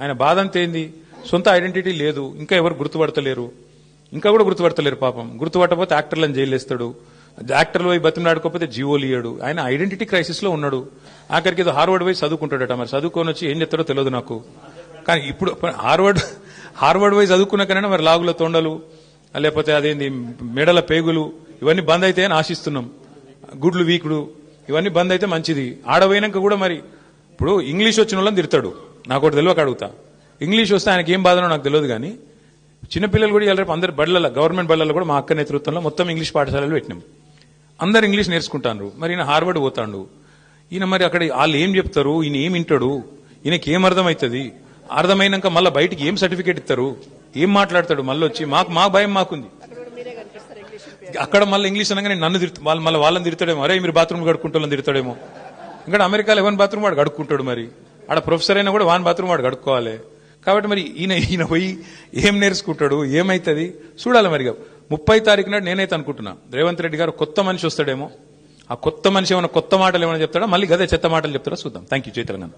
ఆయన బాధ అంతా ఏంది, సొంత ఐడెంటిటీ లేదు, ఇంకా ఎవరు గుర్తుపడతలేరు, ఇంకా కూడా గుర్తుపడతలేరు పాపం. గుర్తుపట్టకపోతే యాక్టర్లను జైలు వేస్తాడు, యాక్టర్లు పోయి బతిమలాడుకోకపోతే జీవోలు ఇయ్యాడు. ఆయన ఐడెంటిటీ క్రైసిస్ లో ఉన్నాడు. ఆఖరికి ఏదో హార్వర్డ్ పోయి చదువుకుంటాడట. మరి చదువుకొని వచ్చి ఏం చెప్తాడో తెలియదు నాకు. కానీ ఇప్పుడు హార్వర్డ్ పోయి చదువుకున్న కన్నా మరి లాగుల తొండలు లేకపోతే అదేంది మెడల పేగులు ఇవన్నీ బంద్ అయితే అని ఆశిస్తున్నాం. గుడ్లు వీకుడు ఇవన్నీ బంద్ అయితే మంచిది. ఆడపోయినాక కూడా మరి ఇప్పుడు ఇంగ్లీష్ వచ్చిన వాళ్ళని తిడతాడు. నాకు ఒకటి తెలియక అడుగుతా, ఇంగ్లీష్ వస్తే ఆయనకి ఏం బాధనో నాకు తెలియదు. కానీ చిన్నపిల్లలు కూడా ఇలా రేపు అందరు బళ్ళలో, గవర్నమెంట్ బళ్ళలో కూడా మా అక్క నేతృత్వంలో మొత్తం ఇంగ్లీష్ పాఠశాలలు పెట్టినాం. అందరు ఇంగ్లీష్ నేర్చుకుంటారు. మరి ఈయన హార్వర్డ్ పోతాడు. ఈయన మరి అక్కడ వాళ్ళు ఏం చెప్తారు, ఈయన ఏం వింటాడు, ఈయనకి ఏం అర్థమవుతుంది, అర్థమైనాక మళ్ళీ బయటికి ఏం సర్టిఫికేట్ ఇస్తారు, ఏం మాట్లాడతాడు, మళ్ళీ వచ్చి మా భయం మాకుంది. అక్కడ మళ్ళీ ఇంగ్లీష్ అనగానే నన్ను మళ్ళీ వాళ్ళని తిడతాడేమో, అరే మీరు బాత్రూమ్ కడుక్కుంటూ తిడతాడేమో. ఇంకా అమెరికాలో ఎవరి బాత్రూమ్ వాడు కడుక్కుంటాడు. మరి ఆడ ప్రొఫెసర్ అయినా కూడా వాన్ బాత్రూమ్ వాడు కడుక్కోవాలి. కాబట్టి మరి ఈయన పోయి ఏం నేర్చుకుంటాడు, ఏమైతుంది చూడాలి. మరి 30 తారీఖు నాడు నేనైతే అనుకుంటున్నా రేవంత్ రెడ్డి గారు కొత్త మనిషి వస్తాడేమో. ఆ కొత్త మనిషి ఏమైనా కొత్త మాటలు ఏమైనా చెప్తాడా, మళ్ళీ గదే చెత్త మాటలు చెప్తాడా చూద్దాం. Thank you. జై తెలంగాణ.